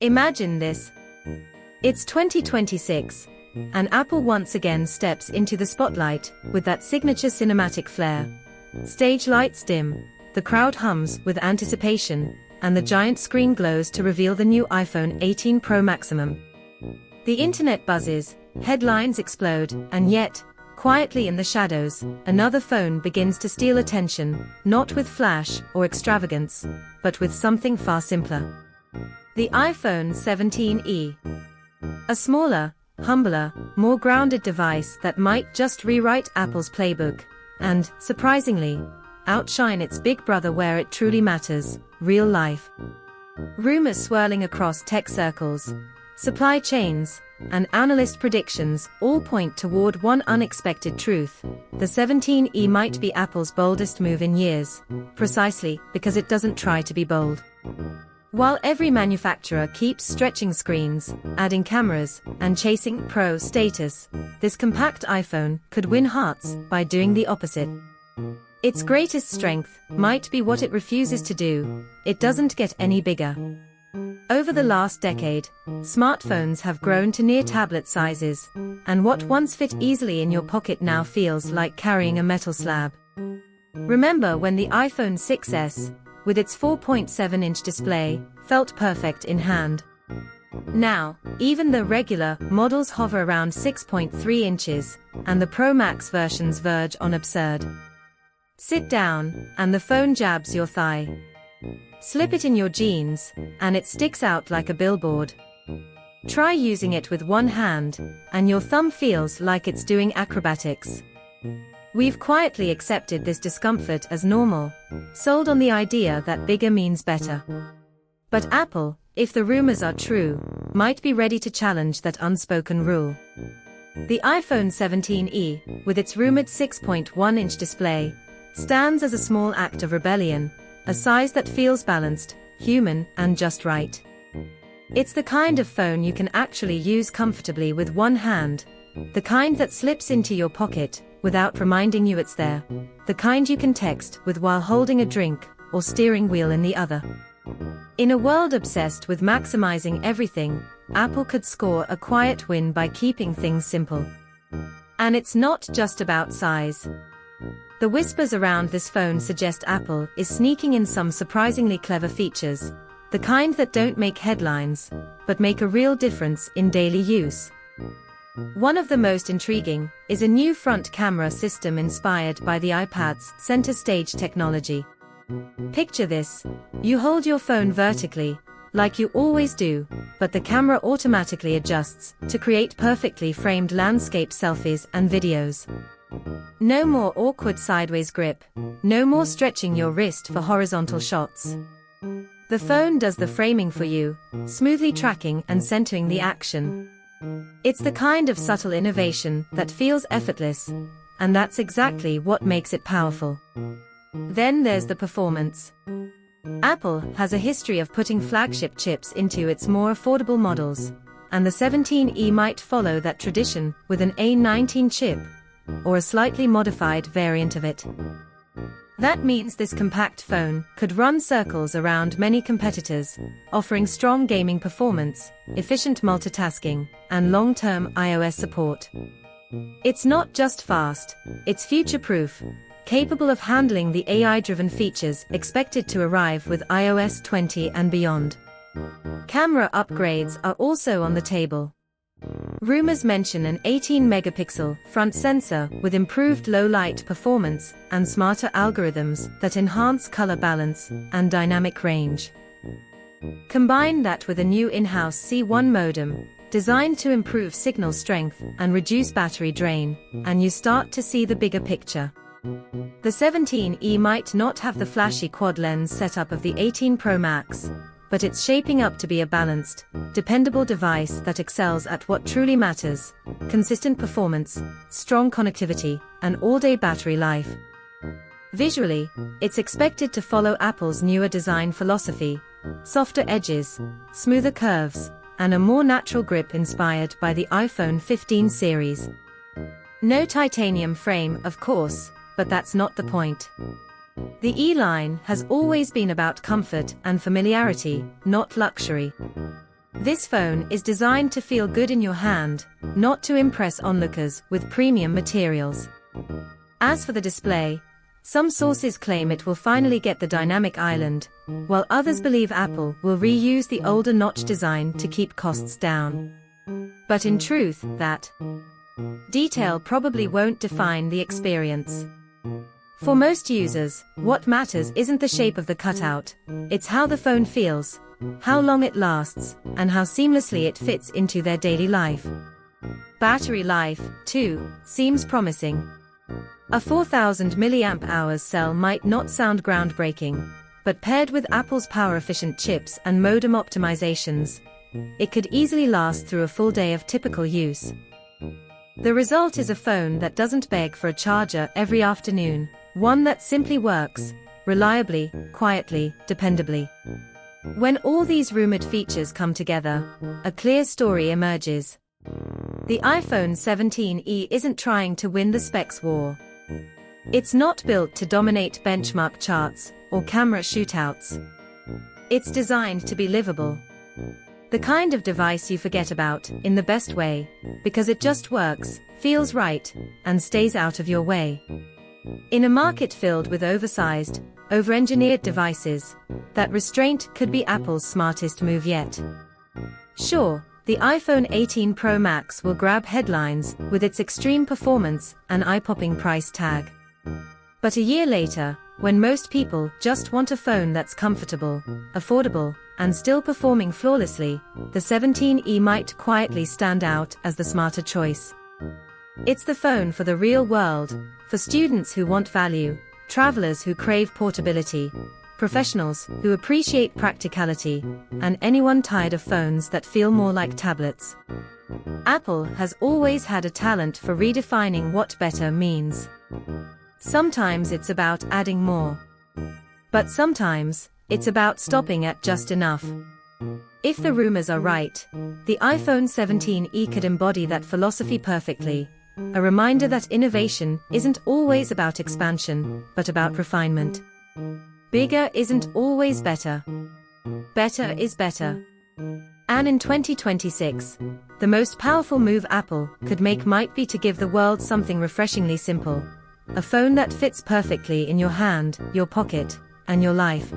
Imagine this. It's 2026, and Apple once again steps into the spotlight with that signature cinematic flair. Stage lights dim, the crowd hums with anticipation, and the giant screen glows to reveal the new iPhone 18 Pro Maximum. The internet buzzes, headlines explode, and yet, quietly in the shadows, another phone begins to steal attention, not with flash or extravagance, but with something far simpler. The iPhone 17e. A smaller, humbler, more grounded device that might just rewrite Apple's playbook, and, surprisingly, outshine its big brother where it truly matters, real life. Rumors swirling across tech circles, supply chains, and analyst predictions all point toward one unexpected truth: the 17e might be Apple's boldest move in years, precisely because it doesn't try to be bold. While every manufacturer keeps stretching screens, adding cameras, and chasing Pro status, this compact iPhone could win hearts by doing the opposite. Its greatest strength might be what it refuses to do: it doesn't get any bigger. Over the last decade, smartphones have grown to near tablet sizes, and what once fit easily in your pocket now feels like carrying a metal slab. Remember when the iPhone 6s, with its 4.7-inch display, felt perfect in hand? Now, even the regular models hover around 6.3 inches, and the Pro Max versions verge on absurd. Sit down, and the phone jabs your thigh. Slip it in your jeans, and it sticks out like a billboard. Try using it with one hand, and your thumb feels like it's doing acrobatics. We've quietly accepted this discomfort as normal, sold on the idea that bigger means better. But Apple, if the rumors are true, might be ready to challenge that unspoken rule. The iPhone 17e, with its rumored 6.1-inch display, stands as a small act of rebellion, a size that feels balanced, human, and just right. It's the kind of phone you can actually use comfortably with one hand, the kind that slips into your pocket without reminding you it's there, the kind you can text with while holding a drink or steering wheel in the other. In a world obsessed with maximizing everything, Apple could score a quiet win by keeping things simple. And it's not just about size. The whispers around this phone suggest Apple is sneaking in some surprisingly clever features, the kind that don't make headlines, but make a real difference in daily use. One of the most intriguing is a new front camera system inspired by the iPad's center stage technology. Picture this: you hold your phone vertically, like you always do, but the camera automatically adjusts to create perfectly framed landscape selfies and videos. No more awkward sideways grip, no more stretching your wrist for horizontal shots. The phone does the framing for you, smoothly tracking and centering the action. It's the kind of subtle innovation that feels effortless, and that's exactly what makes it powerful. Then there's the performance. Apple has a history of putting flagship chips into its more affordable models, and the 17e might follow that tradition with an A19 chip, or a slightly modified variant of it. That means this compact phone could run circles around many competitors, offering strong gaming performance, efficient multitasking, and long-term iOS support. It's not just fast, it's future-proof, capable of handling the AI-driven features expected to arrive with iOS 20 and beyond. Camera upgrades are also on the table. Rumors mention an 18-megapixel front sensor with improved low-light performance and smarter algorithms that enhance color balance and dynamic range. Combine that with a new in-house C1 modem, designed to improve signal strength and reduce battery drain, and you start to see the bigger picture. The 17e might not have the flashy quad-lens setup of the 18 Pro Max, but it's shaping up to be a balanced, dependable device that excels at what truly matters: consistent performance, strong connectivity, and all-day battery life. Visually, it's expected to follow Apple's newer design philosophy: softer edges, smoother curves, and a more natural grip inspired by the iPhone 15 series. No titanium frame, of course, but that's not the point. The E-line has always been about comfort and familiarity, not luxury. This phone is designed to feel good in your hand, not to impress onlookers with premium materials. As for the display, some sources claim it will finally get the dynamic island, while others believe Apple will reuse the older notch design to keep costs down. But in truth, that detail probably won't define the experience. For most users, what matters isn't the shape of the cutout, it's how the phone feels, how long it lasts, and how seamlessly it fits into their daily life. Battery life, too, seems promising. A 4000 mAh cell might not sound groundbreaking, but paired with Apple's power-efficient chips and modem optimizations, it could easily last through a full day of typical use. The result is a phone that doesn't beg for a charger every afternoon, one that simply works, reliably, quietly, dependably. When all these rumored features come together, a clear story emerges. The iPhone 17e isn't trying to win the specs war. It's not built to dominate benchmark charts or camera shootouts. It's designed to be livable. The kind of device you forget about, in the best way, because it just works, feels right, and stays out of your way. In a market filled with oversized, over-engineered devices, that restraint could be Apple's smartest move yet. Sure, the iPhone 18 Pro Max will grab headlines with its extreme performance and eye-popping price tag. But a year later, when most people just want a phone that's comfortable, affordable, and still performing flawlessly, the 17e might quietly stand out as the smarter choice. It's the phone for the real world, for students who want value, travelers who crave portability, professionals who appreciate practicality, and anyone tired of phones that feel more like tablets. Apple has always had a talent for redefining what better means. Sometimes it's about adding more. But sometimes, it's about stopping at just enough. If the rumors are right, the iPhone 17e could embody that philosophy perfectly, a reminder that innovation isn't always about expansion, but about refinement. Bigger isn't always better. Better is better. And in 2026, the most powerful move Apple could make might be to give the world something refreshingly simple. A phone that fits perfectly in your hand, your pocket, and your life.